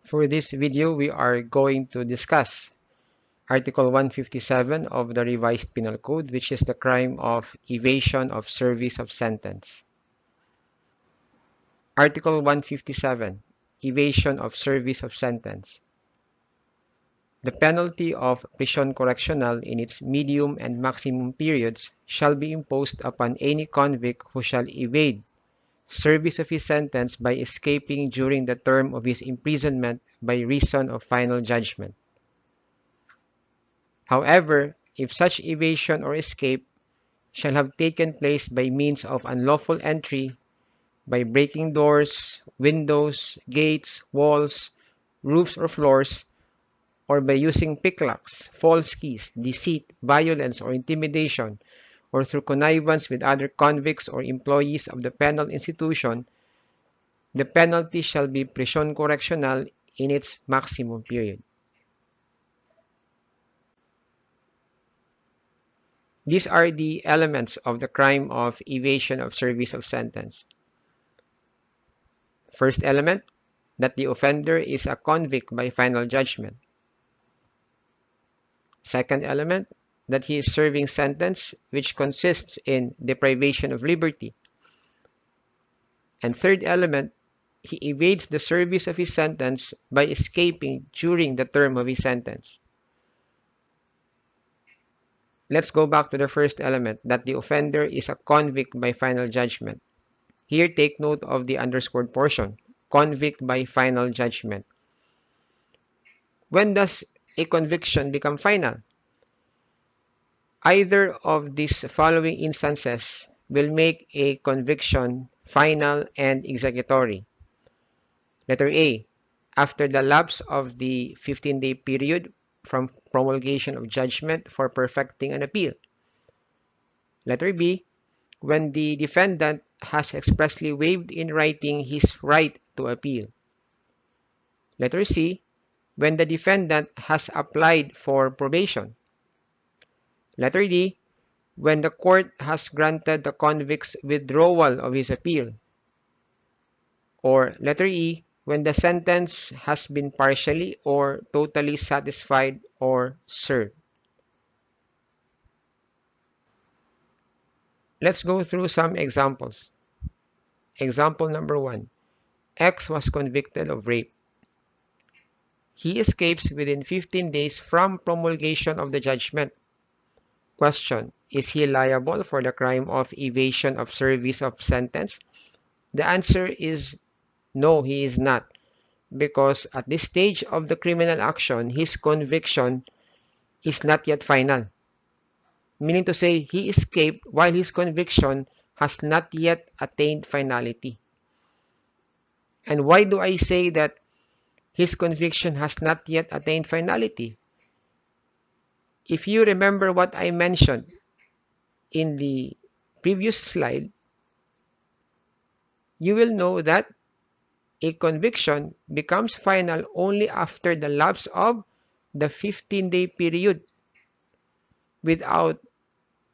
For this video, we are going to discuss Article 157 of the Revised Penal Code, which is the crime of evasion of service of sentence. Article 157, Evasion of service of sentence. The penalty of prison correctional in its medium and maximum periods shall be imposed upon any convict who shall evade service of his sentence by escaping during the term of his imprisonment by reason of final judgment. However, if such evasion or escape shall have taken place by means of unlawful entry, by breaking doors, windows, gates, walls, roofs or floors, or by using picklocks, false keys, deceit, violence, or intimidation, or through connivance with other convicts or employees of the penal institution, the penalty shall be prison correctional in its maximum period. These are the elements of the crime of evasion of service of sentence. First element, that the offender is a convict by final judgment. Second element, that he is serving sentence which consists in deprivation of liberty. And third element, he evades the service of his sentence by escaping during the term of his sentence. Let's go back to the first element, that the offender is a convict by final judgment. Here, take note of the underscored portion, convict by final judgment. When does a conviction become final? Either of these following instances will make a conviction final and executory. Letter A, after the lapse of the 15-day period from promulgation of judgment for perfecting an appeal. Letter B, when the defendant has expressly waived in writing his right to appeal. Letter C, when the defendant has applied for probation. Letter D, when the court has granted the convict's withdrawal of his appeal. Or letter E, when the sentence has been partially or totally satisfied or served. Let's go through some examples. Example number 1. X was convicted of rape. He escapes within 15 days from promulgation of the judgment. Question, is he liable for the crime of evasion of service of sentence? The answer is no, he is not, because at this stage of the criminal action, his conviction is not yet final. Meaning to say, he escaped while his conviction has not yet attained finality. And why do I say that his conviction has not yet attained finality? If you remember what I mentioned in the previous slide, you will know that a conviction becomes final only after the lapse of the 15-day period without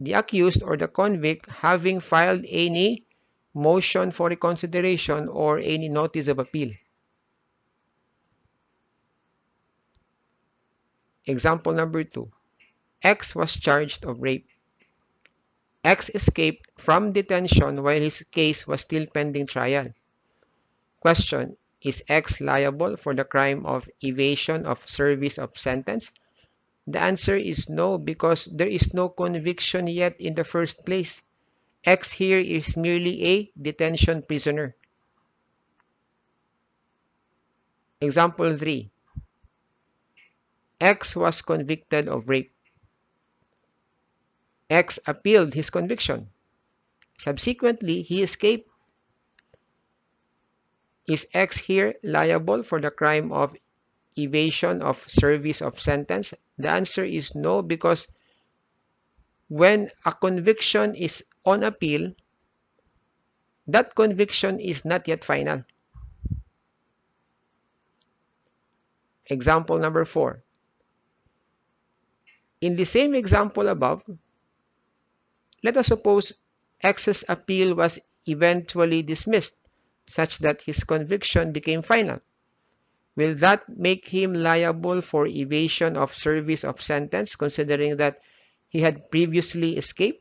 the accused or the convict having filed any motion for reconsideration or any notice of appeal. Example number 2. X was charged of rape. X escaped from detention while his case was still pending trial. Question, is X liable for the crime of evasion of service of sentence? The answer is no, because there is no conviction yet in the first place. X here is merely a detention prisoner. Example 3. X was convicted of rape. X appealed his conviction. Subsequently, he escaped. Is X here liable for the crime of evasion of service of sentence? The answer is no, because when a conviction is on appeal, that conviction is not yet final. Example number 4. In the same example above, let us suppose X's appeal was eventually dismissed, such that his conviction became final. Will that make him liable for evasion of service of sentence, considering that he had previously escaped?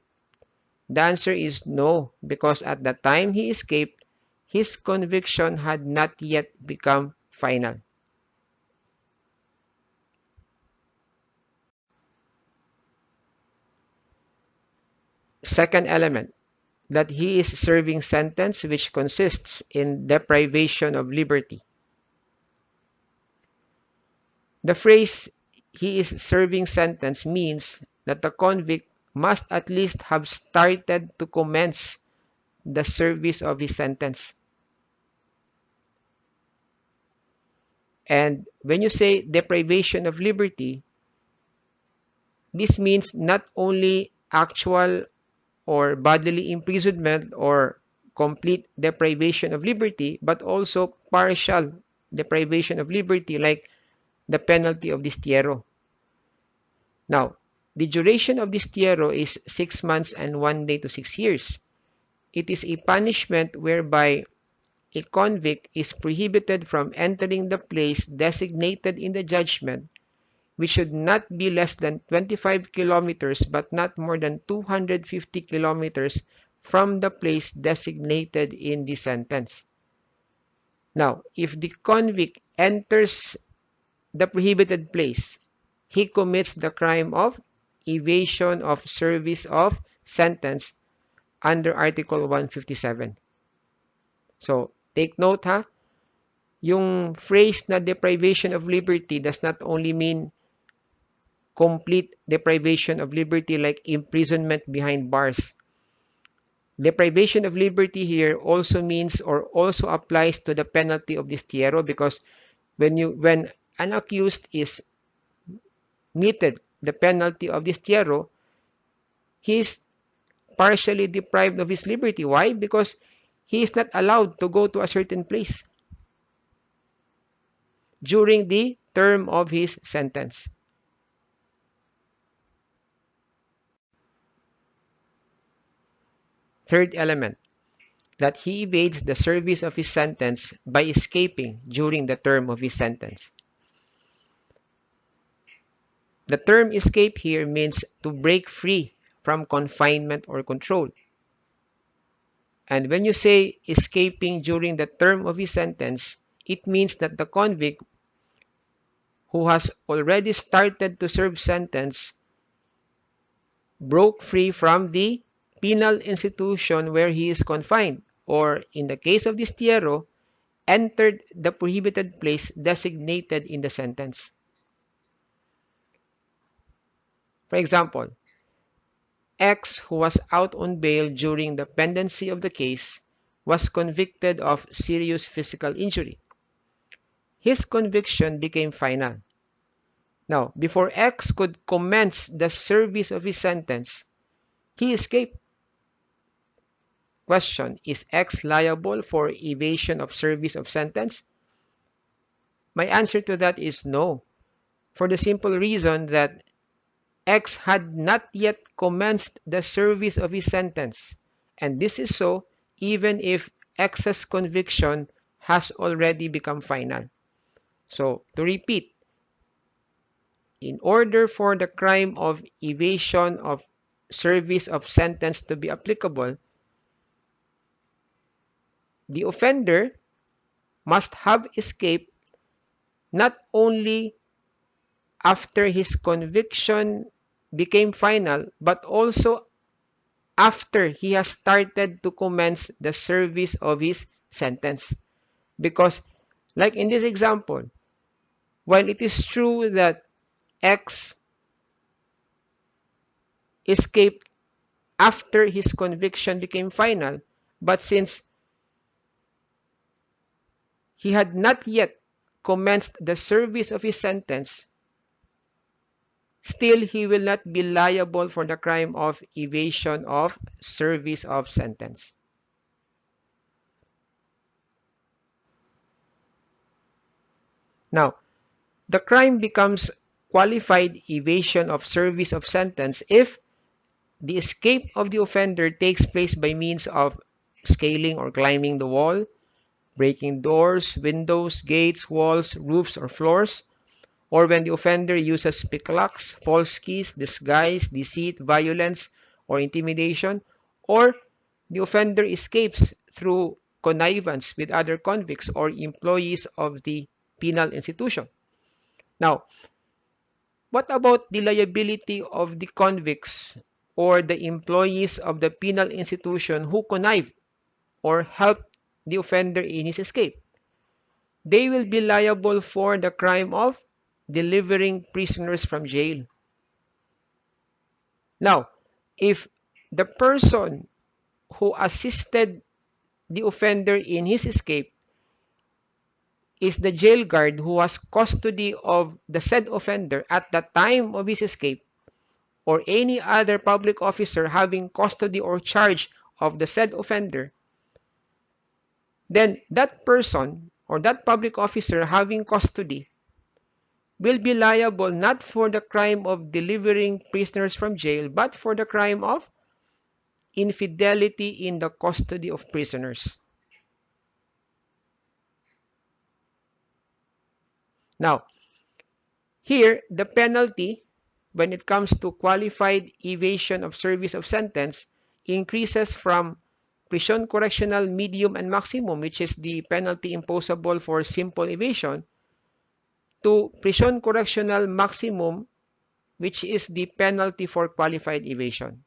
The answer is no, because at the time he escaped, his conviction had not yet become final. Second element, that he is serving sentence which consists in deprivation of liberty. The phrase he is serving sentence means that the convict must at least have started to commence the service of his sentence. And when you say deprivation of liberty, this means not only actual or bodily imprisonment or complete deprivation of liberty, but also partial deprivation of liberty, like the penalty of destierro. Now, the duration of destierro is 6 months and 1 day to 6 years. It is a punishment whereby a convict is prohibited from entering the place designated in the judgment, which should not be less than 25 kilometers but not more than 250 kilometers from the place designated in the sentence. Now, if the convict enters the prohibited place, he commits the crime of evasion of service of sentence under Article 157. So, take note ha, yung phrase na deprivation of liberty does not only mean complete deprivation of liberty like imprisonment behind bars. Deprivation of liberty here also means or also applies to the penalty of destierro, because when an accused is meted the penalty of destierro, he is partially deprived of his liberty. Why? Because he is not allowed to go to a certain place during the term of his sentence. Third element, that he evades the service of his sentence by escaping during the term of his sentence. The term escape here means to break free from confinement or control. And when you say escaping during the term of his sentence, it means that the convict who has already started to serve sentence broke free from the penal institution where he is confined, or in the case of destierro, entered the prohibited place designated in the sentence. For example, X, who was out on bail during the pendency of the case, was convicted of serious physical injury. His conviction became final. Now, before X could commence the service of his sentence, he escaped. Question, is X liable for evasion of service of sentence? My answer to that is no, for the simple reason that X had not yet commenced the service of his sentence, and this is so even if X's conviction has already become final. So, to repeat, in order for the crime of evasion of service of sentence to be applicable, the offender must have escaped not only after his conviction became final, but also after he has started to commence the service of his sentence. Because, like in this example, while it is true that X escaped after his conviction became final, but since he had not yet commenced the service of his sentence, still he will not be liable for the crime of evasion of service of sentence. Now, the crime becomes qualified evasion of service of sentence if the escape of the offender takes place by means of scaling or climbing the wall, breaking doors, windows, gates, walls, roofs, or floors, or when the offender uses picklocks, false keys, disguise, deceit, violence, or intimidation, or the offender escapes through connivance with other convicts or employees of the penal institution. Now, what about the liability of the convicts or the employees of the penal institution who connive or help the offender in his escape? They will be liable for the crime of delivering prisoners from jail. Now, if the person who assisted the offender in his escape is the jail guard who has custody of the said offender at the time of his escape, or any other public officer having custody or charge of the said offender, then that person or that public officer having custody will be liable not for the crime of delivering prisoners from jail, but for the crime of infidelity in the custody of prisoners. Now, here, the penalty, when it comes to qualified evasion of service of sentence, increases from prison correctional medium and maximum, which is the penalty imposable for simple evasion, to prison correctional maximum, which is the penalty for qualified evasion.